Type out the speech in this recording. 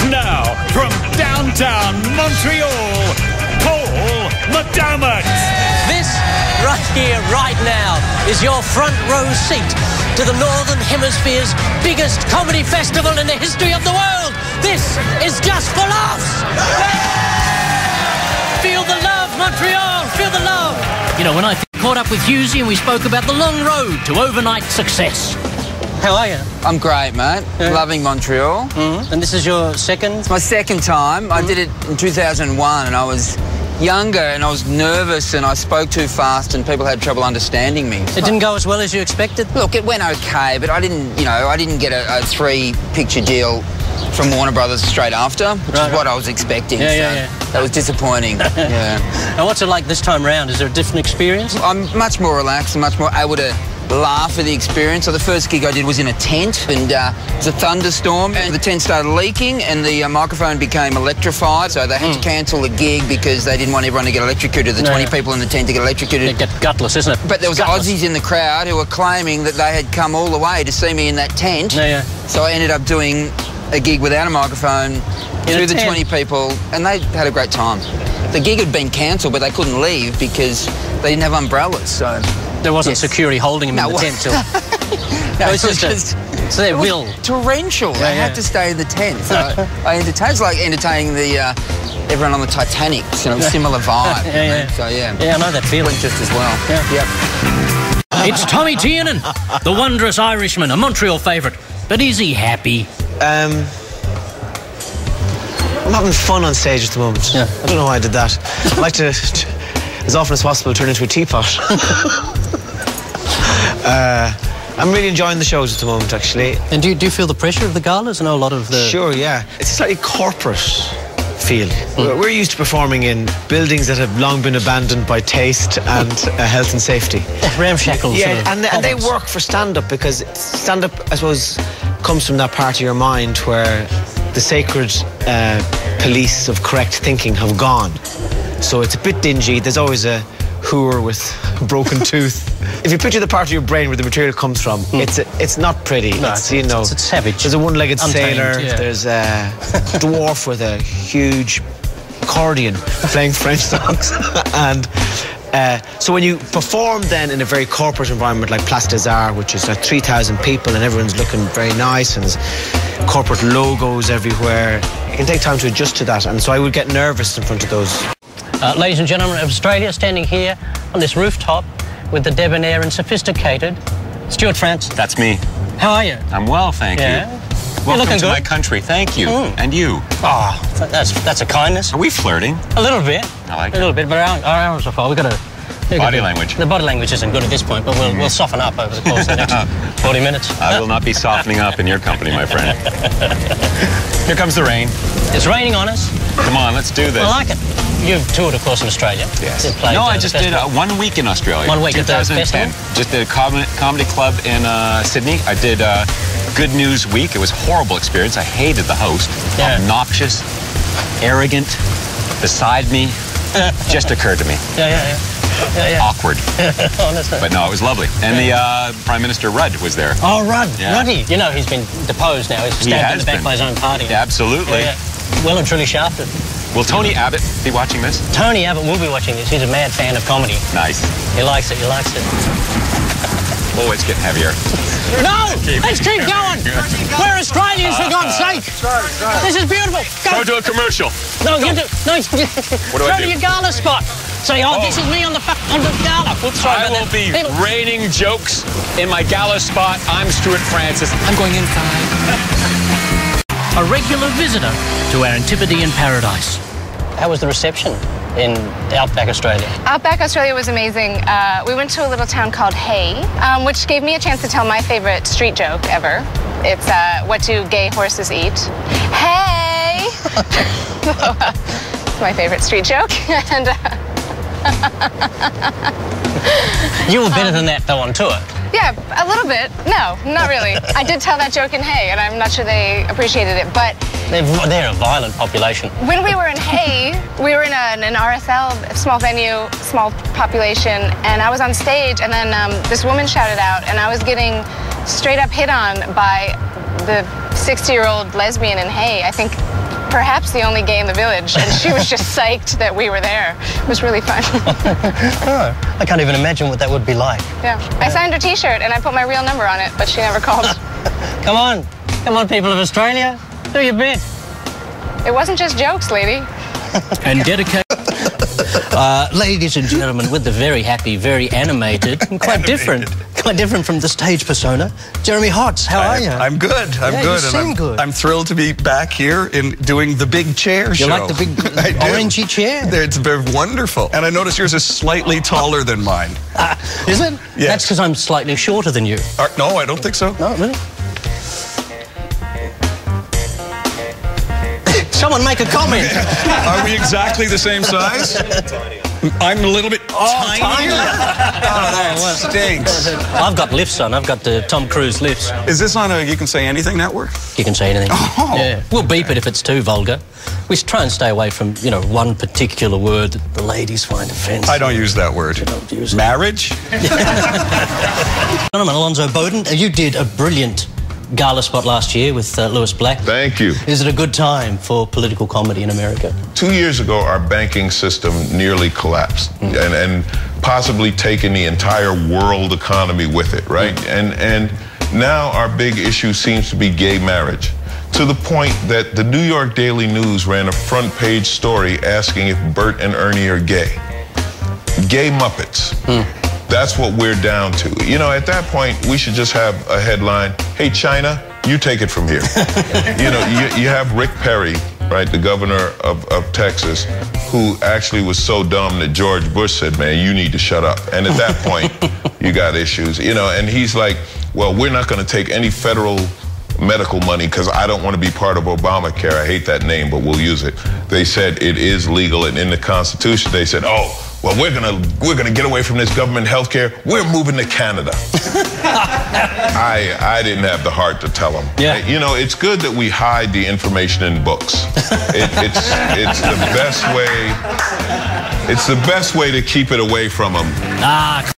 Now, from downtown Montreal, Paul McDermott. This, right here, right now, is your front row seat to the Northern Hemisphere's biggest comedy festival in the history of the world. This is Just for Laughs. Feel the love, Montreal, feel the love. You know, when I caught up with Husey and we spoke about the long road to overnight success. How are you? I'm great, mate. Yeah. Loving Montreal. And this is your second? It's my second time. I did it in 2001 and I was younger and I was nervous and I spoke too fast and people had trouble understanding me. It didn't go as well as you expected? Look, it went okay, but I didn't get a 3-picture deal from Warner Brothers straight after, which is what I was expecting. That was disappointing. Yeah. And what's it like this time round? Is there a different experience? I'm much more relaxed and much more able to laugh at the experience. So the first gig I did was in a tent and it was a thunderstorm and the tent started leaking and the microphone became electrified, so they had to cancel the gig because they didn't want everyone to get electrocuted, the 20 people in the tent to get electrocuted. They get gutless, isn't it? But there was Aussies in the crowd who were claiming that they had come all the way to see me in that tent. So I ended up doing a gig without a microphone to the 20 people and they had a great time. The gig had been cancelled but they couldn't leave because they didn't have umbrellas, so... There wasn't security holding him in the tent till... No, it's just it's their will. Torrential. They had to stay in the tent. So I entertained. It's like entertaining the everyone on the Titanic. You know, similar vibe. So yeah, I know that feeling. Went just as well. It's Tommy Tiernan, the wondrous Irishman, a Montreal favourite. But is he happy? I'm having fun on stage at the moment. I don't know why I did that. I like to, as often as possible, turn into a teapot. I'm really enjoying the shows at the moment, actually. And do you feel the pressure of the galas? I know a lot of the... Sure, yeah. It's a slightly corporate feel. We're used to performing in buildings that have long been abandoned by taste and health and safety. Ramshackles. Yeah, and they work for stand-up because stand-up, I suppose, comes from that part of your mind where the sacred police of correct thinking have gone. So it's a bit dingy. There's always a hooer with a broken tooth. If you picture the part of your brain where the material comes from, it's not pretty. No, it's you know, it's savage. There's a one-legged Untamed, sailor. There's a dwarf with a huge accordion playing French songs. And so when you perform then in a very corporate environment like Place des Arts, which is like 3,000 people and everyone's looking very nice and there's corporate logos everywhere, it can take time to adjust to that. And so I would get nervous in front of those. Ladies and gentlemen of Australia, standing here on this rooftop with the debonair and sophisticated Stuart France. That's me. How are you? I'm well, thank you. Welcome to my country. Thank you. And you. Oh, that's a kindness. Are we flirting? A little bit. I like it. A little bit, but our hours are full. We've got to... Body language. The body language isn't good at this point, but we'll soften up over the course of the next 40 minutes. I will not be softening up in your company, my friend. Here comes the rain. It's raining on us. Come on, let's do this. I like it. You've toured, of course, in Australia. Yes. No, I just did 1 week in Australia. 1 week 2010. At the festival? Just did a comedy club in Sydney. I did Good News Week. It was a horrible experience. I hated the host. Obnoxious, arrogant, beside me. Just occurred to me. Awkward. Honestly. But no, it was lovely. And the Prime Minister Rudd was there. Oh, Rudd. Ruddy. You know, he's been deposed now. He's stabbed in the back by his own party. Yeah, absolutely. Well and truly shafted. Will Tony Abbott be watching this? Tony Abbott will be watching this. He's a mad fan of comedy. Nice. He likes it. He likes it. Oh, it's getting heavier. No! Let's keep going! We're Australians, for God's sake! This is beautiful! Go to a commercial! No, you do... No, what do I do? Go to your gala spot! Say, this is me on the gala. Oops, sorry I will be raining jokes in my gala spot. I'm Stuart Francis. I'm going inside. A regular visitor to our Antipodean paradise. How was the reception in Outback Australia? Outback Australia was amazing. We went to a little town called Hay, which gave me a chance to tell my favorite street joke ever. It's what do gay horses eat? Hey! It's my favorite street joke. And you were better than that, though, on tour. Yeah, a little bit. No, not really. I did tell that joke in Hay, and I'm not sure they appreciated it, but... They're a violent population. When we were in Hay, we were in an RSL, small venue, small population, and I was on stage, and then this woman shouted out, and I was getting straight up hit on by the 60-year-old lesbian in Hay. I think perhaps the only gay in the village, and she was just psyched that we were there. It was really fun. Oh, I can't even imagine what that would be like. Yeah. I signed her T-shirt, and I put my real number on it, but she never called. Come on, people of Australia, do your bit. It wasn't just jokes, lady. And dedicate. Ladies and gentlemen, with the very happy, very animated, and quite different from the stage persona, Jeremy Hotz, how are you? I'm good. I'm good. You seem good. I'm thrilled to be back here in doing the big chair show. You like the big orangey chair? It's very wonderful. And I notice yours is slightly taller than mine. Is it? Yes. That's because I'm slightly shorter than you. No, I don't think so. No, really? Someone make a comment. Are we exactly the same size? I'm a little bit tinier. That stinks. I've got lifts on. I've got the Tom Cruise lifts. Is this on a You Can Say Anything network? You can say anything. Oh. Yeah. We'll beep it if it's too vulgar. We should try and stay away from, you know, one particular word that the ladies find offensive. I don't use that word. You don't use it. Marriage? Gentlemen, Alonzo Bowden, you did a brilliant gala spot last year with Lewis Black. Thank you. Is it a good time for political comedy in America? 2 years ago, our banking system nearly collapsed and possibly taken the entire world economy with it, right? And now our big issue seems to be gay marriage, to the point that the New York Daily News ran a front page story asking if Bert and Ernie are gay. Gay Muppets. That's what we're down to. You know, at that point, we should just have a headline, hey, China, you take it from here. You know, you have Rick Perry, right, the governor of Texas, who actually was so dumb that George Bush said, man, you need to shut up. And at that point, you got issues, you know, and he's like, well, we're not going to take any federal medical money because I don't want to be part of Obamacare. I hate that name, but we'll use it. They said it is legal, and in the Constitution, they said, oh, well, we're gonna get away from this government health care. We're moving to Canada. I didn't have the heart to tell them. Yeah. You know, it's good that we hide the information in books. It's the best way. It's the best way to keep it away from them.